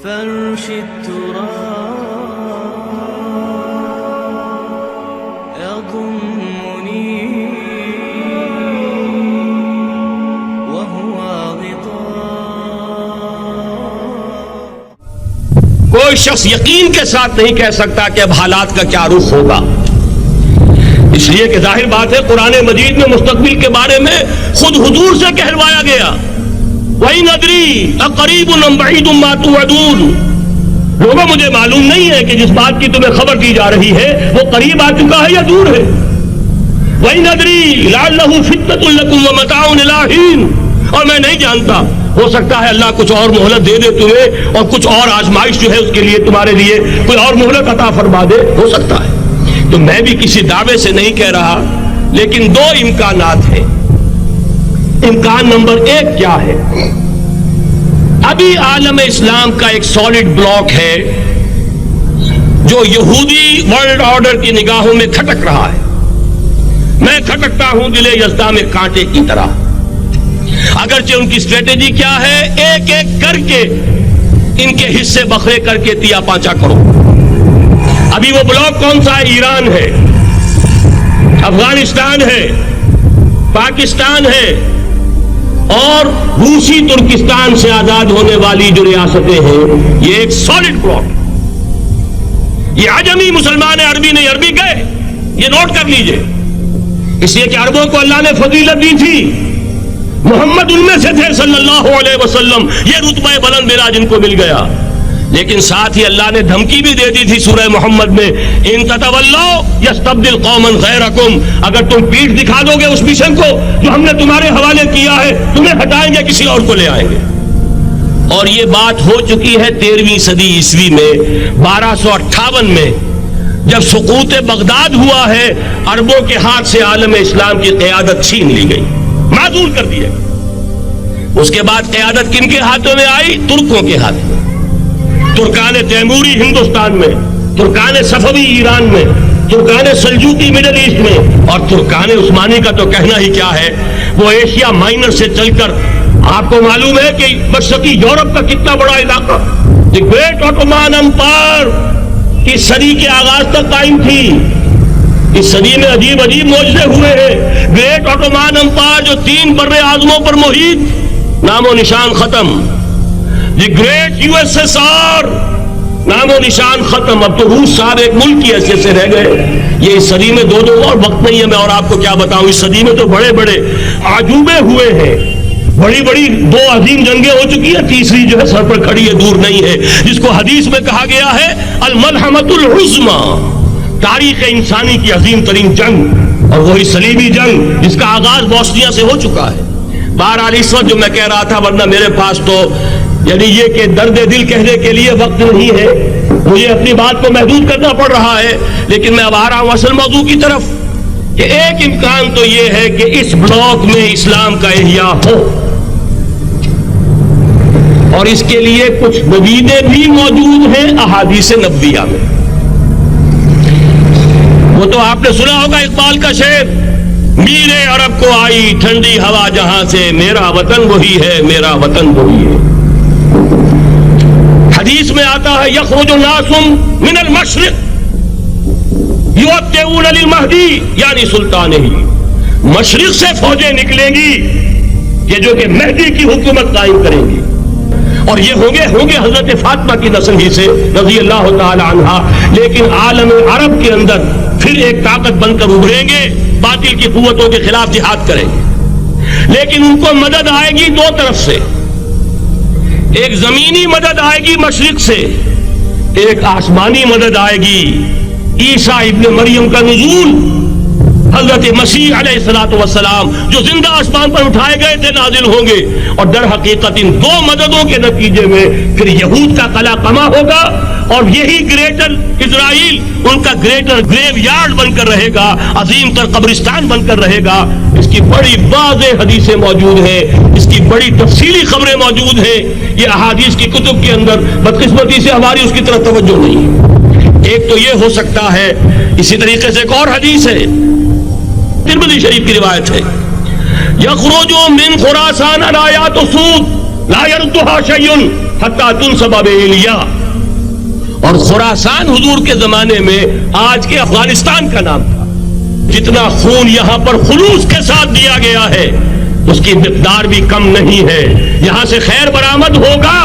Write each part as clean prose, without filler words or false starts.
فرش التراب يضمني وهو غطاء. کوئی شخص یقین کے ساتھ نہیں کہہ سکتا کہ اب حالات کا کیا رخ ہوگا، اس لیے کہ ظاہر بات ہے قرآن مجید میں مستقبل کے بارے میں خود حضور سے کہلوایا گیا، وَإِنْ أَدْرِي أَقَرِيبٌ أَمْ بَعِيدٌ مَا تُوعَدُونَ. لوگوں مجھے معلوم نہیں ہے کہ جس بات کی تمہیں خبر دی جا رہی ہے وہ قریب آ چکا ہے یا دور ہے. وَإِنْ أَدْرِي لَعَلَّهُ فِتْنَةٌ لَكُمْ وَمَتَاعٌ إِلَىٰ حِينٍ. اور میں نہیں جانتا، ہو سکتا ہے اللہ کچھ اور مہلت دے دے تمہیں، اور کچھ اور آزمائش جو ہے اس کے لیے تمہارے لیے کوئی اور مہلت عطا فرما دے، ہو سکتا ہے. تو میں بھی کسی دعوے سے نہیں کہہ رہا، لیکن دو امکانات ہیں. امکان نمبر ایک کیا ہے؟ ابھی عالم اسلام کا ایک سالڈ بلاک ہے جو یہودی ورلڈ آرڈر کی نگاہوں میں کھٹک رہا ہے. میں کھٹکتا ہوں دل یزداں میں کانٹے کی طرح. اگرچہ ان کی اسٹریٹجی کیا ہے، ایک ایک کر کے ان کے حصے بکھرے کر کے تیا پانچا کرو. ابھی وہ بلاک کون سا ہے؟ ایران ہے، افغانستان ہے، پاکستان ہے، اور روسی ترکستان سے آزاد ہونے والی جو ریاستیں ہیں، یہ ایک سالڈ بلاک. یہ عجمی مسلمان عربی نہیں، عربی گئے، یہ نوٹ کر لیجئے. اس لیے کہ عربوں کو اللہ نے فضیلت دی تھی، محمد ان میں سے تھے صلی اللہ علیہ وسلم، یہ رتبہ بلند میرا جن کو مل گیا. لیکن ساتھ ہی اللہ نے دھمکی بھی دے دی تھی سورہ محمد میں، ان تتولوا یستبدل قوما غیرکم. اگر تم پیٹھ دکھا دو گے اس مشن کو جو ہم نے تمہارے حوالے کیا ہے، تمہیں ہٹائیں گے، کسی اور کو لے آئیں گے. اور یہ بات ہو چکی ہے 13ویں صدی عیسوی میں، 1258 میں جب سقوط بغداد ہوا ہے، عربوں کے ہاتھ سے عالم اسلام کی قیادت چھین لی گئی، معزول کر دیا. اس کے بعد قیادت کن کے ہاتھوں میں آئی؟ ترکوں کے ہاتھ میں. ترکان تیموری ہندوستان میں، ترکان صفوی ایران میں، ترکان سلجوقی مڈل ایسٹ میں، اور ترکان عثمانی کا تو کہنا ہی کیا ہے. وہ ایشیا مائنر سے چل کر آپ کو معلوم ہے کہ مشرقی یورپ کا کتنا بڑا علاقہ، دی گریٹ آٹومان امپائر اس صدی کے آغاز تک قائم تھی. اس صدی میں عجیب عجیب معجزے ہوئے ہیں. گریٹ آٹومان امپائر جو 3 بر اعظموں پر محیط، نام و نشان ختم. The great U S S R, نام و نشان ختم. اب تو روس صاحب ایک ملک کی حیثیت سے رہ گئے. یہ اس صدی میں دو اور وقت نہیں ہے، میں اور آپ کو کیا بتاؤں. اس صدی میں تو بڑے بڑے عجوبے ہوئے ہیں، بڑی بڑی 2 عظیم جنگیں ہو چکی ہیں، تیسری جو ہے سر پر کھڑی ہے، دور نہیں ہے، جس کو حدیث میں کہا گیا ہے الملحمۃ العظمی، تاریخ انسانی کی عظیم ترین جنگ، اور وہی صلیبی جنگ جس کا آغاز بوسنیا سے ہو چکا ہے. بہرحال اس وقت جو میں کہہ رہا تھا، ورنہ میرے پاس تو یعنی یہ کہ درد دل کہنے کے لیے وقت نہیں ہے، مجھے اپنی بات کو محدود کرنا پڑ رہا ہے. لیکن میں اب آ رہا ہوں اصل موضوع کی طرف، کہ ایک امکان تو یہ ہے کہ اس بلاک میں اسلام کا احیاء ہو، اور اس کے لیے کچھ نویدیں بھی موجود ہیں احادیث نبویہ میں. وہ تو آپ نے سنا ہوگا اقبال کا شعر، میرے عرب کو آئی ٹھنڈی ہوا جہاں سے، میرا وطن وہی ہے، میرا وطن وہی ہے. حدیث میں آتا ہے یخرج الناس من المشرق یؤتون للمہدی، یعنی سلطان ہی، مشرق سے فوجیں نکلیں گی کہ جو کہ مہدی کی حکومت قائم کریں گی، اور یہ ہوں گے حضرت فاطمہ کی نسل ہی سے رضی اللہ تعالی عنہا. لیکن عالم عرب کے اندر پھر ایک طاقت بن کر ابھریں گے، باطل کی قوتوں کے خلاف جہاد کریں گے. لیکن ان کو مدد آئے گی 2 طرف سے، ایک زمینی مدد آئے گی مشرق سے، ایک آسمانی مدد آئے گی. عیسیٰ ابن مریم کا نزول، حضرت مسیح علیہ السلام جو زندہ آسمان پر اٹھائے گئے تھے، نازل ہوں گے. اور در حقیقت ان 2 مددوں کے نتیجے میں پھر یہود کا قلعہ قمع ہوگا، اور یہی گریٹر اسرائیل ان کا گریٹر گریو یارڈ بن کر رہے گا، عظیم تر قبرستان بن کر رہے گا. اس کی بڑی واضح حدیثیں موجود ہیں، اس کی بڑی تفصیلی خبریں موجود ہیں. یہ احادیث کی کتب کے اندر بدقسمتی سے ہماری اس کی طرف توجہ نہیں ہے. ایک تو یہ ہو سکتا ہے. اسی طریقے سے ایک اور حدیث ہے، ترمذی شریف کی روایت ہے، یخرج من خراسان آیات سود لا يردها شيء حتی تنصب بإیلیا، اور خراسان حضور کے زمانے میں آج کے افغانستان کا نام تھا. جتنا خون یہاں پر خلوص کے ساتھ دیا گیا ہے اس کی مقدار بھی کم نہیں ہے. یہاں سے خیر برآمد ہوگا.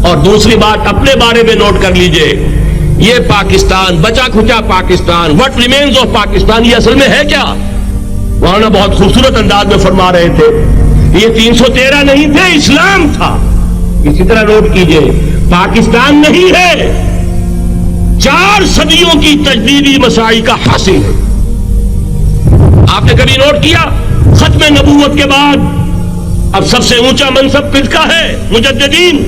اور دوسری بات اپنے بارے میں نوٹ کر لیجئے، یہ پاکستان، بچا کھچا Pakistan, what remains of Pakistan, یہ اصل میں ہے کیا؟ وہاں بہت خوبصورت انداز میں فرما رہے تھے یہ 313 نہیں تھے، اسلام تھا. اسی طرح نوٹ کیجئے پاکستان نہیں ہے، 4 صدیوں کی تجدیدی مساعی کا حاصل ہے. آپ نے کبھی نوٹ کیا ختم نبوت کے بعد اب سب سے اونچا منصب کس کا ہے؟ مجددین.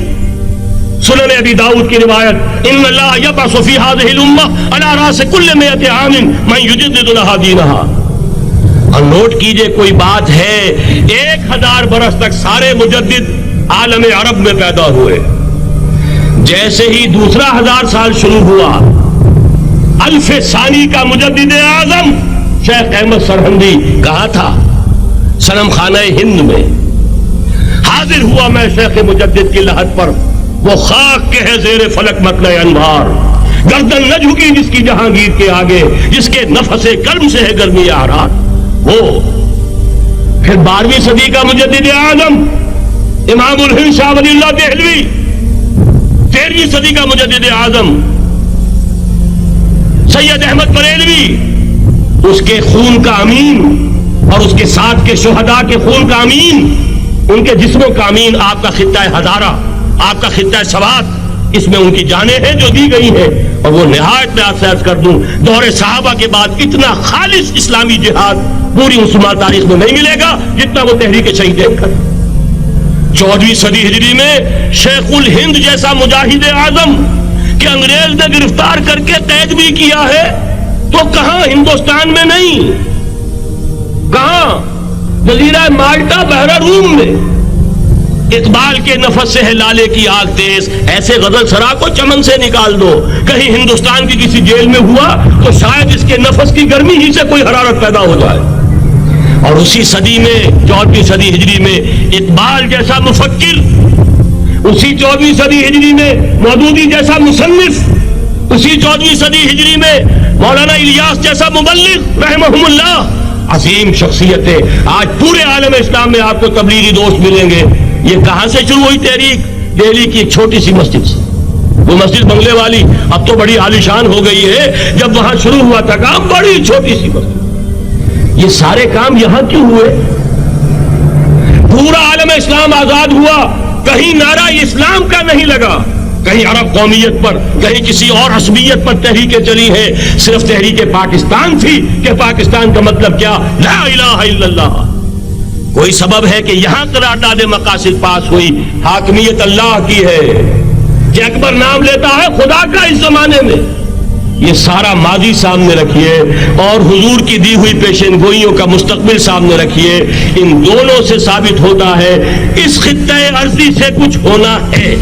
سنن ابی داؤد کی روایت، ان اللہ یبعث فی هذه الامہ علی راس کل 100 عام من یجدد لها دینها. اور نوٹ کیجئے کوئی بات ہے 1000 برس تک سارے مجدد عالم عرب میں پیدا ہوئے. جیسے ہی دوسرا 1000 سال شروع ہوا، الف ثانی کا مجدد اعظم شیخ احمد سرہندی کہا تھا صنم خانہ ہند میں حاضر ہوا میں شیخ مجدد کی لحد پر، وہ خاک کے ہے زیر فلک مطلع انوار، گردن نہ جھکی جس کی جہانگیر کے آگے، جس کے نفس گرم سے ہے گرمی آرات. وہ پھر 12ویں صدی کا مجدد اعظم امام الہند شاہ ولی اللہ دہلوی، 13ویں صدی کا مجدد اعظم سید احمد بریلوی، اس کے خون کا امین اور اس کے ساتھ کے شہداء کے خون کا امین، ان کے جسموں کا امین آپ کا خطہ ہزارہ، آپ کا خطہ سوات، اس میں ان کی جانیں ہیں جو دی گئی ہیں. اور وہ نہایت میں آپ سے عرض کر دوں دور صحابہ کے بعد اتنا خالص اسلامی جہاد پوری مسلمان تاریخ میں نہیں ملے گا جتنا وہ تحریک شہیدین کا. 14ویں صدی ہجری میں شیخ الہند جیسا مجاہد اعظم کہ انگریز نے گرفتار کر کے قید بھی کیا ہے، تو کہاں ہندوستان میں نہیں، کہاں جزیرہ مالٹا بحر روم میں. اقبال کے نفس سے ہے لالے کی آگ تیز، ایسے غزل سرا کو چمن سے نکال دو. کہیں ہندوستان کی کسی جیل میں ہوا تو شاید اس کے نفس کی گرمی ہی سے کوئی حرارت پیدا ہو جائے. اور اسی صدی میں 14ویں صدی ہجری میں اقبال جیسا مفکر، اسی 14ویں صدی ہجری میں مودودی جیسا مصنف، اسی 14ویں صدی ہجری میں مولانا الیاس جیسا مبلغ رحمہم اللہ، عظیم شخصیتیں آج پورے عالم اسلام میں آپ کو تبلیغی دوست ملیں گے. یہ کہاں سے شروع ہوئی تحریک؟ دہلی کی ایک چھوٹی سی مسجد سے. وہ مسجد بنگلے والی اب تو بڑی عالیشان ہو گئی ہے، جب وہاں شروع ہوا تھا کام بڑی چھوٹی سی مسجد. یہ سارے کام یہاں کیوں ہوئے؟ پورا عالم اسلام آزاد ہوا، کہیں نعرہ اسلام کا نہیں لگا، کہیں عرب قومیت پر، کہیں کسی اور عصبیت پر تحریکیں چلی ہیں. صرف تحریک پاکستان تھی کہ پاکستان کا مطلب کیا؟ لا الہ الا اللہ. کوئی سبب ہے کہ یہاں قرارداد مقاصد پاس ہوئی، حاکمیت اللہ کی ہے کہ اکبر نام لیتا ہے خدا کا اس زمانے میں. یہ سارا ماضی سامنے رکھیے اور حضور کی دی ہوئی پیشین گوئیوں کا مستقبل سامنے رکھیے. ان دونوں سے ثابت ہوتا ہے اس خطہ ارضی سے کچھ ہونا ہے.